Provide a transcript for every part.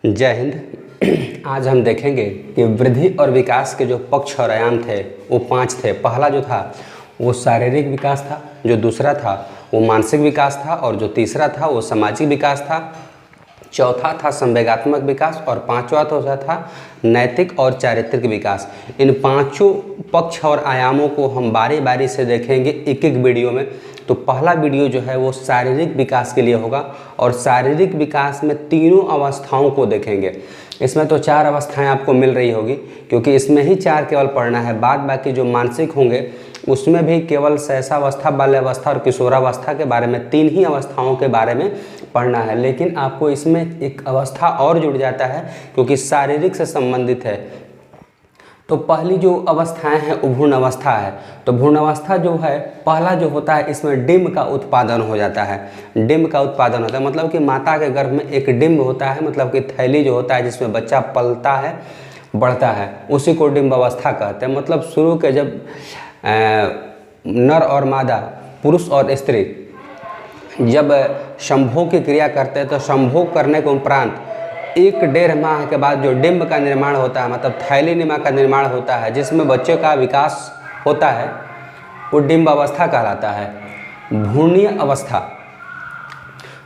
जय हिंद। आज हम देखेंगे कि वृद्धि और विकास के जो पक्ष और आयाम थे वो 5 थे। पहला जो था वो शारीरिक विकास था, जो दूसरा था वो मानसिक विकास था, और जो तीसरा था वो सामाजिक विकास था, चौथा था संवेगात्मक विकास, और पांचवा तो था नैतिक और चारित्रिक विकास। इन पांचों पक्ष और आयामों को हम बारी बारी से देखेंगे एक एक वीडियो में। तो पहला वीडियो जो है वो शारीरिक विकास के लिए होगा, और शारीरिक विकास में तीनों अवस्थाओं को देखेंगे। इसमें तो 4 अवस्थाएं आपको मिल रही होगी, क्योंकि इसमें ही 4 केवल पढ़ना है। बाद बाकी जो मानसिक होंगे उसमें भी केवल शैशवावस्था, बाल्यावस्था और किशोरावस्था के बारे में 3 ही अवस्थाओं के बारे में पढ़ना है। लेकिन आपको इसमें एक अवस्था और जुड़ जाता है, क्योंकि शारीरिक से संबंधित है। तो पहली जो अवस्थाएं हैं वो भ्रूण अवस्था है। तो भ्रूण अवस्था जो है, पहला जो होता है इसमें डिंब का उत्पादन हो जाता है। डिंब का उत्पादन होता है मतलब कि माता के गर्भ में एक डिंब होता है, मतलब कि थैली जो होता है जिसमें बच्चा पलता है, बढ़ता है, उसी को डिंब अवस्था कहते हैं। मतलब शुरू के जब नर और मादा, पुरुष और स्त्री जब संभोग की क्रिया करते हैं, तो संभोग करने के उपरांत 1-1.5 माह के बाद जो डिंब का निर्माण होता है, मतलब थैलीनिमा का निर्माण होता है, जिसमें बच्चे का विकास होता है, वो डिंब अवस्था कहलाता है। भ्रूणीय अवस्था,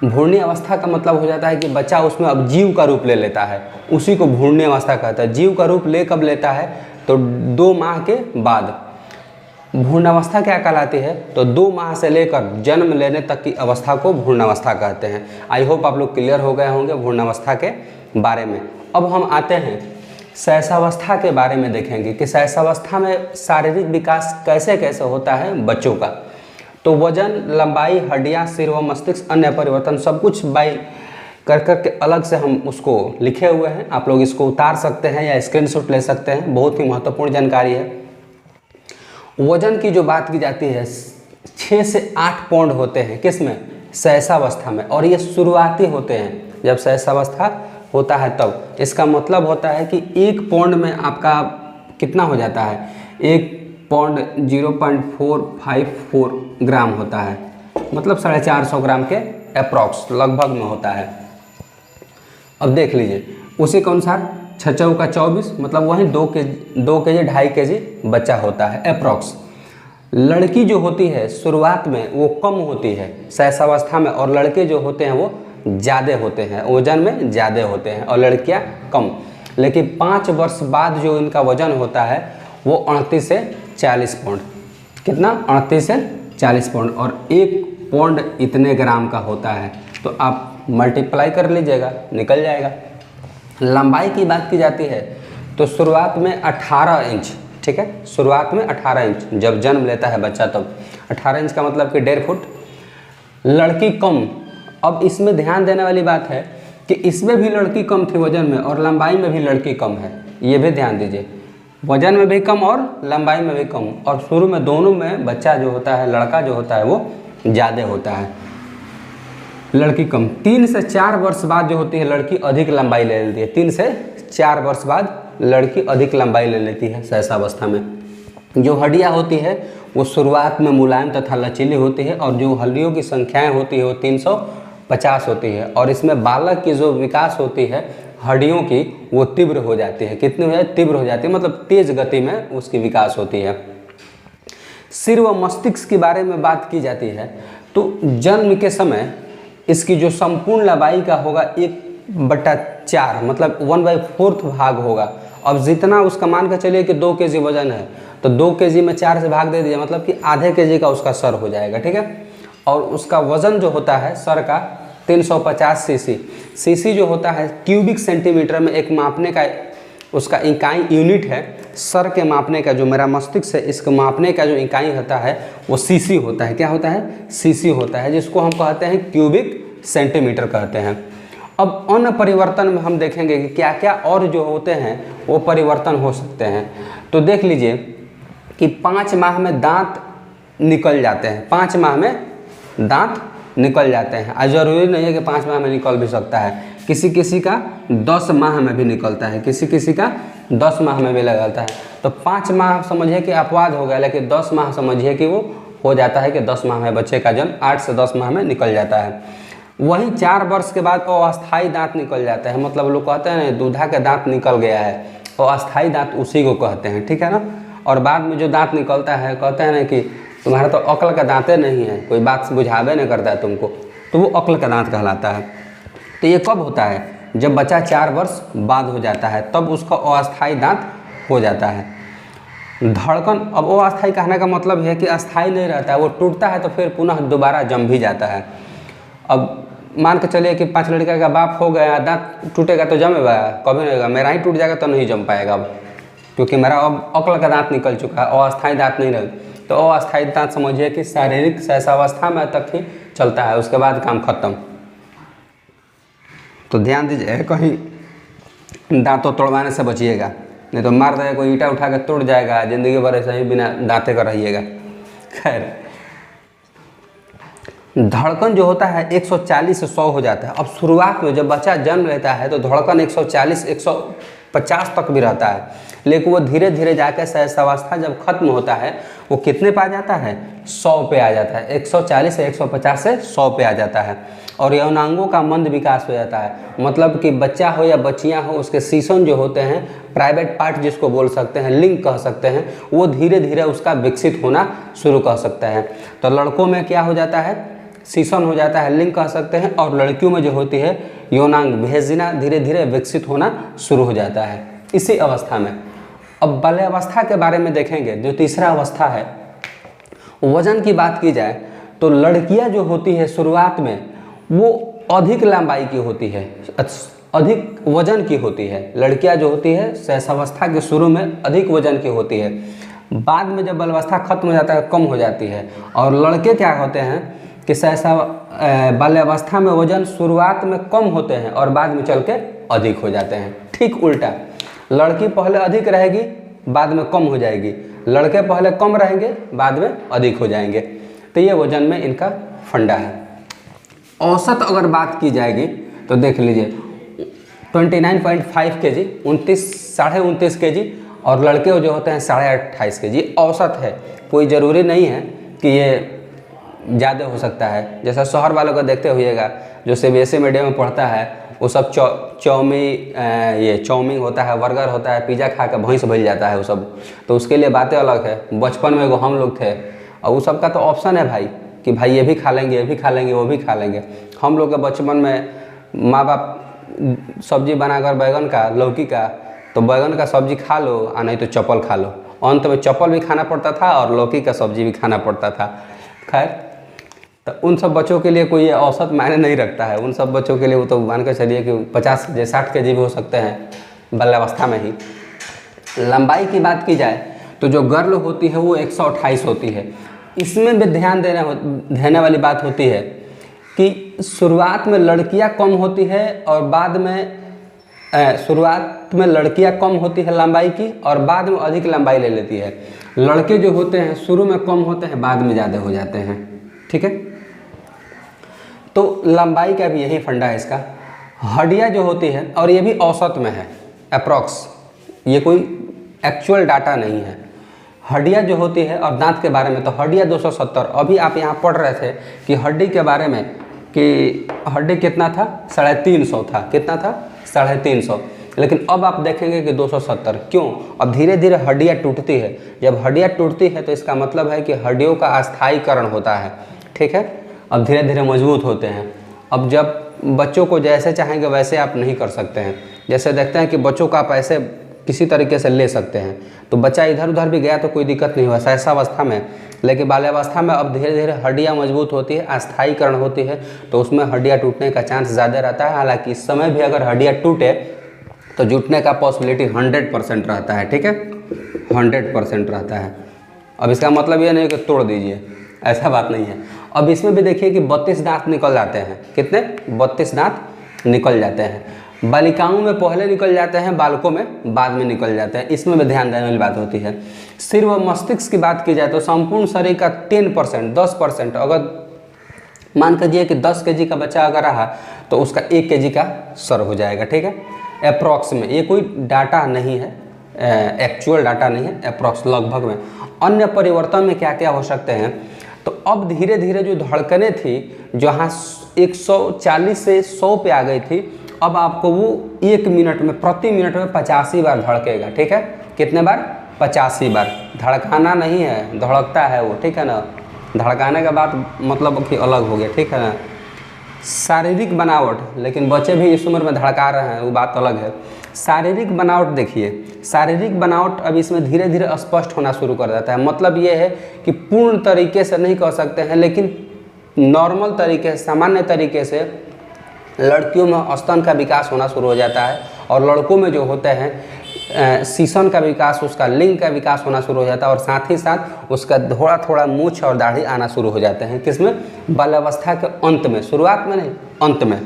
भ्रूणीय अवस्था का मतलब हो जाता है कि बच्चा उसमें अब जीव का रूप ले लेता है, उसी को भ्रूणीय अवस्था कहता है। जीव का रूप ले कब लेता है? तो 2 माह के बाद। भ्रूणावस्था क्या कहलाती है? तो 2 माह से लेकर जन्म लेने तक की अवस्था को भ्रूणावस्था कहते हैं। आई होप आप लोग क्लियर हो गए होंगे भ्रूणावस्था के बारे में। अब हम आते हैं शैशवावस्था के बारे में, देखेंगे कि शैशवावस्था में शारीरिक विकास कैसे कैसे होता है बच्चों का। तो वजन, लंबाई, हड्डियाँ, सिर व मस्तिष्क, अन्य परिवर्तन, सब कुछ बाई कर के अलग से हम उसको लिखे हुए हैं। आप लोग इसको उतार सकते हैं या स्क्रीनशॉट ले सकते हैं, बहुत ही महत्वपूर्ण जानकारी है। वजन की जो बात की जाती है, 6 से 8 पाउंड होते हैं, किसमें? शैशवावस्था में। और ये शुरुआती होते हैं जब शैशवावस्था होता है तब। इसका मतलब होता है कि 1 पाउंड में आपका कितना हो जाता है? 1 पाउंड 0.454 ग्राम होता है, मतलब 450 ग्राम के अप्रॉक्स लगभग में होता है। अब देख लीजिए, उसी के अनुसार 6 का 24, मतलब वहीं 2 केजी 2.5 केजी बच्चा होता है अप्रॉक्स। लड़की जो होती है शुरुआत में वो कम होती है शैशवावस्था में, और लड़के जो होते हैं वो ज़्यादा होते हैं, वजन में ज़्यादा होते हैं, और लड़कियां कम। लेकिन 5 वर्ष बाद जो इनका वजन होता है वो 38 से 40 पाउंड। कितना? 38 से 40 पाउंड, और 1 पाउंड इतने ग्राम का होता है। तो आप मल्टीप्लाई कर लीजिएगा, निकल जाएगा। लंबाई की बात की जाती है तो शुरुआत में 18 इंच, ठीक है, शुरुआत में 18 इंच जब जन्म लेता है बच्चा, तब 18 इंच का मतलब कि 1.5 फुट। लड़की कम। अब इसमें ध्यान देने वाली बात है कि इसमें भी लड़की कम थी वजन में, और लंबाई में भी लड़की कम है, ये भी ध्यान दीजिए। वजन में भी कम और लंबाई में भी कम, और शुरू में दोनों में बच्चा जो होता है, लड़का जो होता है वो ज़्यादा होता है, लड़की कम। 3 से 4 वर्ष बाद जो होती है लड़की अधिक लंबाई ले लेती है। 3 से 4 वर्ष बाद लड़की अधिक लंबाई ले लेती है शैशवावस्था में। जो हड्डियाँ होती है वो शुरुआत में मुलायम तथा लचीली होती है, और जो हड्डियों की संख्याएं होती है वो 350 होती है। और इसमें बालक की जो विकास होती है हड्डियों की, वो तीव्र हो जाती है। कितनी हो जाती है? तीव्र हो जाती है, मतलब तेज गति में उसकी विकास होती है। सिर व मस्तिष्क के बारे में बात की जाती है तो जन्म के समय इसकी जो संपूर्ण लंबाई का होगा 1/4, मतलब 1/4 भाग होगा। अब जितना उसका मान कर चलिए कि 2 केजी वजन है, तो 2 केजी में 4 से भाग दे दीजिए, मतलब कि आधे केजी का उसका सर हो जाएगा, ठीक है। और उसका वजन जो होता है सर का 350 सीसी। सीसी जो होता है क्यूबिक सेंटीमीटर में एक मापने का उसका इकाई यूनिट है। सर के मापने का, जो मेरा मस्तिष्क है इसको मापने का जो इकाई होता है वो सीसी होता है। क्या होता है? सीसी होता है, जिसको हम कहते हैं क्यूबिक सेंटीमीटर कहते हैं। अब अन्य परिवर्तन में हम देखेंगे कि क्या क्या और जो होते हैं वो परिवर्तन हो सकते हैं। तो देख लीजिए कि 5 माह में दांत निकल जाते हैं। 5 माह में दांत निकल जाते हैं, और ज़रूरी नहीं है कि 5 माह में निकल भी सकता है। किसी किसी का 10 माह में भी निकलता है, किसी किसी का 10 माह में भी लगता है। तो 5 माह समझिए कि अपवाद हो गया, लेकिन 10 माह समझिए कि वो हो जाता है कि 10 माह में बच्चे का जन्म 8 से 10 माह में निकल जाता है। वहीं 4 वर्ष के बाद अस्थाई दांत निकल जाता है। मतलब लोग कहते हैं ना दूधा का दांत निकल गया है, और अस्थाई दांत उसी को कहते हैं, ठीक है ना। और बाद में जो दांत निकलता है कहते हैं ना कि तुम्हारा तो अक्ल का दांते नहीं है, कोई बात बुझावे नहीं करता है तुमको, तो वो अक्ल का दांत कहलाता है। तो ये कब होता है? जब बच्चा 4 वर्ष बाद हो जाता है, तब उसका अस्थाई दांत हो जाता है। धड़कन, अब वो अस्थाई कहने का मतलब है कि अस्थाई नहीं रहता है, वो टूटता है तो फिर पुनः दोबारा जम भी जाता है। अब मान के चलिए कि 5 लड़का का बाप हो गया, दांत टूटेगा तो जमेगा? कभी नहीं होगा। मेरा ही टूट जाएगा तो नहीं जम पाएगा अब, क्योंकि मेरा अब अक्ल का दांत निकल चुका है, अस्थाई दांत नहीं रहे। तो अस्थाई दांत समझिए कि शारीरिक शैशवावस्था में तक ही चलता है, उसके बाद काम खत्म। तो ध्यान दीजिए, कहीं दांतों तोड़वाने से बचिएगा, नहीं तो मार देगा कोई, ईंटा उठा कर तोड़ जाएगा, ज़िंदगी भर ऐसे ही बिना दांते का रहिएगा। खैर, धड़कन जो होता है 140 से 100 हो जाता है। अब शुरुआत में जब बच्चा जन्म लेता है तो धड़कन 140 150 तक भी रहता है, लेकिन वो धीरे धीरे जाकर शैशवावस्था जब खत्म होता है वो कितने पे आ जाता है? 100 पे आ जाता है। 140 से 150 से 100 पे आ जाता है। और यौनांगों का मंद विकास हो जाता है। मतलब कि बच्चा हो या बच्चियां हो, उसके सीसन जो होते हैं, प्राइवेट पार्ट जिसको बोल सकते हैं, लिंग कह सकते हैं, वो धीरे धीरे उसका विकसित होना शुरू कर सकता है। तो लड़कों में क्या हो जाता है? सीसन हो जाता है, लिंग कह सकते हैं। और लड़कियों में जो होती है यौनांग भेजिना धीरे धीरे विकसित होना शुरू हो जाता है इसी अवस्था में। अब बाल्यावस्था के बारे में देखेंगे, जो तीसरा अवस्था है। वजन की बात की जाए तो लड़कियां जो होती है शुरुआत में वो अधिक लंबाई की होती है, अधिक वजन की होती है। लड़कियां जो होती है शैशवावस्था के शुरू में अधिक वजन की होती है, बाद में जब बाल्यावस्था खत्म हो जाता है कम हो जाती है। और लड़के क्या होते हैं कि बाल्यावस्था में वजन शुरुआत में कम होते हैं और बाद में चल के अधिक हो जाते हैं। ठीक उल्टा, लड़की पहले अधिक रहेगी, बाद में कम हो जाएगी। लड़के पहले कम रहेंगे, बाद में अधिक हो जाएंगे। तो ये वजन में इनका फंडा है। औसत अगर बात की जाएगी तो देख लीजिए 29.5 kg, 29.5 kg, और लड़के जो होते हैं 28.5 kg औसत है। कोई ज़रूरी नहीं है कि ये ज़्यादा हो सकता है। जैसा शहर वालों को देखते होइएगा, जो CBSE मीडियम में पढ़ता है वो सब चाउमीन होता है, बर्गर होता है, पिज़्ज़ा खा कर भैंस भइल जाता है वो सब। तो उसके लिए बातें अलग है। बचपन में वो हम लोग थे, और वो सब का तो ऑप्शन है भाई कि भाई ये भी खा लेंगे, ये भी खा लेंगे, वो भी खा लेंगे। हम लोग के बचपन में माँ बाप सब्जी बनाकर बैगन का, लौकी का, तो बैगन का सब्जी खा लो, और नहीं तो चप्पल खा लो। अंत में चप्पल भी खाना पड़ता था और लौकी का सब्जी भी खाना पड़ता था। खैर, तो उन सब बच्चों के लिए कोई औसत मायने नहीं रखता है। उन सब बच्चों के लिए वो तो मान के चलिए कि 50 या 60 kg भी हो सकते हैं बाल्यावस्था में ही। लंबाई की बात की जाए तो जो गर्ल होती है वो 128 होती है। इसमें भी ध्यान देने वाली बात होती है कि शुरुआत में लड़कियां कम होती है और बाद में शुरुआत में लड़कियां कम होती है लंबाई की, और बाद में अधिक लंबाई ले लेती है। लड़के जो होते हैं शुरू में कम होते हैं, बाद में ज़्यादा हो जाते हैं। ठीक है, तो लंबाई का भी यही फंडा है इसका। हड्डियाँ जो होती है, और ये भी औसत में है, अप्रॉक्स, ये कोई एक्चुअल डाटा नहीं है। हड्डियाँ जो होती है, और दांत के बारे में तो हड्डियाँ 270। अभी आप यहाँ पढ़ रहे थे कि हड्डी के बारे में कि हड्डी कितना था? 350 था। कितना था? 350। लेकिन अब आप देखेंगे कि 270। क्यों? अब धीरे धीरे हड्डियाँ टूटती है। जब हड्डियाँ टूटती है तो इसका मतलब है कि हड्डियों का अस्थायीकरण होता है। ठीक है, अब धीरे धीरे मजबूत होते हैं। अब जब बच्चों को जैसे चाहेंगे वैसे आप नहीं कर सकते हैं। जैसे देखते हैं कि बच्चों को आप ऐसे किसी तरीके से ले सकते हैं, तो बच्चा इधर उधर भी गया तो कोई दिक्कत नहीं हुआ शैशवावस्था में। लेकिन बाल्यावस्था में अब धीरे धीरे हड्डियाँ मजबूत होती है, अस्थायीकरण होती है, तो उसमें हड्डियाँ टूटने का चांस ज़्यादा रहता है। हालांकि इस समय भी अगर हड्डियाँ टूटे तो जुटने का पॉसिबिलिटी 100% रहता है। ठीक है, 100% रहता है। अब इसका मतलब ये नहीं कि तोड़ दीजिए, ऐसा बात नहीं है। अब इसमें भी देखिए कि 32 दांत निकल जाते हैं। कितने? 32 दांत निकल जाते हैं। बालिकाओं में पहले निकल जाते हैं, बालकों में बाद में निकल जाते हैं। इसमें भी ध्यान देने वाली बात होती है। सिर व मस्तिष्क की बात की जाए तो संपूर्ण शरीर का 10%, 10%, अगर मान कीजिए कि 10 kg का बच्चा अगर रहा तो उसका 1 kg का सर हो जाएगा। ठीक है, अप्रॉक्स में, ये कोई डाटा नहीं है, एक्चुअल डाटा नहीं है, अप्रॉक्स लगभग में। अन्य परिवर्तन में क्या क्या हो सकते हैं? तो अब धीरे धीरे जो धड़कनें थी जहाँ 140 से 100 पे आ गई थी, अब आपको वो 1 मिनट में प्रति मिनट में 85 बार धड़केगा। ठीक है, कितने बार? 85 बार। धड़काना नहीं है, धड़कता है वो, ठीक है ना। धड़काने का बात मतलब कि अलग हो गया, ठीक है ना। शारीरिक बनावट, लेकिन बच्चे भी इस उम्र में धड़का रहे हैं, वो बात अलग है। शारीरिक बनावट देखिए, शारीरिक बनावट अब इसमें धीरे धीरे स्पष्ट होना शुरू कर देता है। मतलब ये है कि पूर्ण तरीके से नहीं कह सकते हैं, लेकिन नॉर्मल तरीके, सामान्य तरीके से लड़कियों में स्तन का विकास होना शुरू हो जाता है, और लड़कों में जो होते हैं शीशन का विकास, उसका लिंग का विकास होना शुरू हो जाता है, और साथ ही साथ उसका थोड़ा थोड़ा मूछ और दाढ़ी आना शुरू हो जाते हैं। किसमें? बाल्यावस्था के अंत में, शुरुआत में नहीं, अंत में।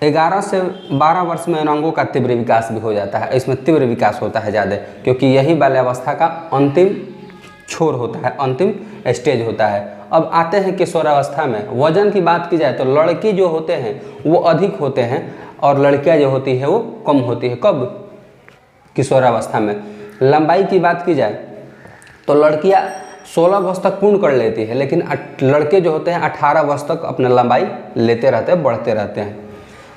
11 से 12 वर्ष में अंगों का तीव्र विकास भी हो जाता है। इसमें तीव्र विकास होता है ज़्यादा, क्योंकि यही बाल्यावस्था का अंतिम छोर होता है, अंतिम स्टेज होता है। अब आते हैं किशोरावस्था में। वजन की बात की जाए तो लड़की जो होते हैं वो अधिक होते हैं, और लड़कियां जो होती है वो कम होती है। कब? किशोरावस्था में। लंबाई की बात की जाए तो लड़कियां 16 वर्ष तक पूर्ण कर लेती है, लेकिन लड़के जो होते हैं 18 वर्ष तक अपना लंबाई लेते रहते हैं, बढ़ते रहते हैं।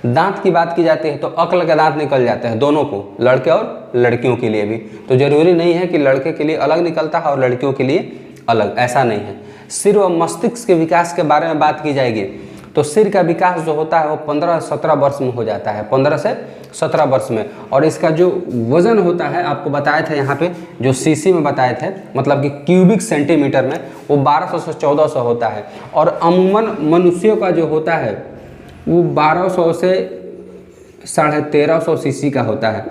दांत की बात की जाती है तो अक्ल के दांत निकल जाते हैं दोनों को, लड़के और लड़कियों के लिए भी। तो ज़रूरी नहीं है कि लड़के के लिए अलग निकलता है और लड़कियों के लिए अलग, ऐसा नहीं है। सिर व मस्तिष्क के विकास के बारे में बात की जाएगी तो सिर का विकास जो होता है वो 15-17 वर्ष में हो जाता है, 15 से 17 वर्ष में। और इसका जो वज़न होता है, आपको बताए थे यहाँ पे जो सीसी में बताए थे, मतलब कि क्यूबिक सेंटीमीटर में, वो 1200 से 1400 होता है। और अमूमन मनुष्यों का जो होता है वो 1200 से 1350 सीसी का होता है।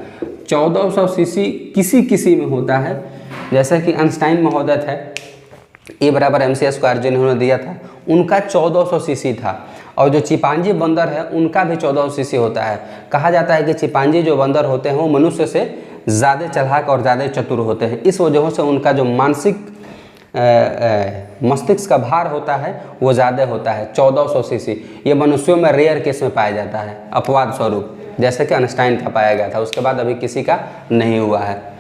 1400 सीसी किसी किसी में होता है, जैसे कि आइंस्टाइन महोदय थे, E बराबर mc² जिन्होंने दिया था, उनका 1400 सीसी था। और जो चिंपांजी बंदर है उनका भी 1400 सीसी होता है। कहा जाता है कि चिंपांजी जो बंदर होते हैं वो मनुष्य से ज़्यादा चालाक और ज़्यादा चतुर होते हैं। इस वजह से उनका जो मानसिक मस्तिष्क का भार होता है वो ज़्यादा होता है, 1400 सीसी। ये मनुष्यों में रेयर केस में पाया जाता है, अपवाद स्वरूप, जैसे कि आइंस्टाइन का पाया गया था, उसके बाद अभी किसी का नहीं हुआ है।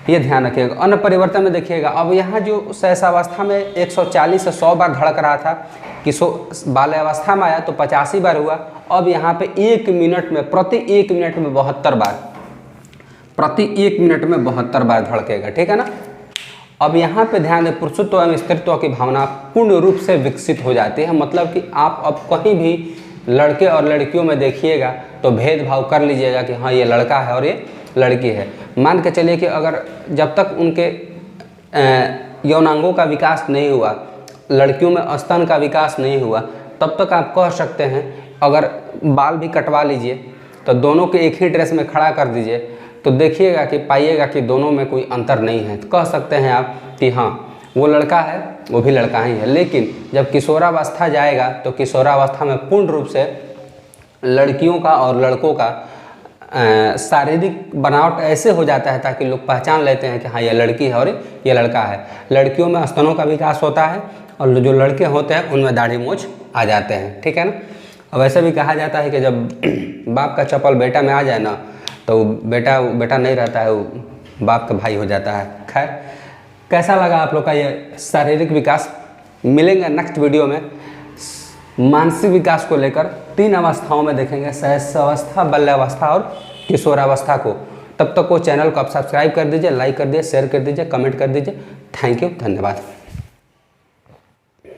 ये ध्यान रखिएगा। अन्य परिवर्तन में देखिएगा, अब यहाँ जो शैशवावस्था में 140 से 100 बार धड़क रहा था, बाल्यावस्था में आया तो 85 बार हुआ। अब यहाँ पे 1 मिनट में, प्रति 1 मिनट में 72 बार, प्रति 1 मिनट में 72 बार धड़केगा। ठीक है ना। अब यहाँ पे ध्यान दें, पुरुषत्व एवं स्त्रीत्व की भावना पूर्ण रूप से विकसित हो जाती है। मतलब कि आप अब कहीं भी लड़के और लड़कियों में देखिएगा तो भेदभाव कर लीजिएगा कि हाँ ये लड़का है और ये लड़की है। मान के चलिए कि अगर जब तक उनके यौनांगों का विकास नहीं हुआ, लड़कियों में स्तन का विकास नहीं हुआ, तब तक आप कह सकते हैं, अगर बाल भी कटवा लीजिए तो दोनों के एक ही ड्रेस में खड़ा कर दीजिए तो देखिएगा कि पाइएगा कि दोनों में कोई अंतर नहीं है। तो कह सकते हैं आप कि हाँ वो लड़का है वो भी लड़का ही है। लेकिन जब किशोरावस्था जाएगा तो किशोरावस्था में पूर्ण रूप से लड़कियों का और लड़कों का शारीरिक बनावट ऐसे हो जाता है ताकि लोग पहचान लेते हैं कि हाँ ये लड़की है और ये लड़का है। लड़कियों में स्तनों का विकास होता है और जो लड़के होते हैं उनमें दाढ़ी मूछ आ जाते हैं। ठीक है ना। अब ऐसे भी कहा जाता है कि जब बाप का चप्पल बेटा में आ जाए ना तो बेटा नहीं रहता है, वो बाप का भाई हो जाता है। खैर, कैसा लगा आप लोग का ये शारीरिक विकास? मिलेंगे नेक्स्ट वीडियो में मानसिक विकास को लेकर 3 अवस्थाओं में देखेंगे, शैशवावस्था, बाल्यावस्था और किशोरावस्था को। तब तक वो चैनल को आप सब्सक्राइब कर दीजिए, लाइक कर दीजिए, शेयर कर दीजिए, कमेंट कर दीजिए। थैंक यू, धन्यवाद।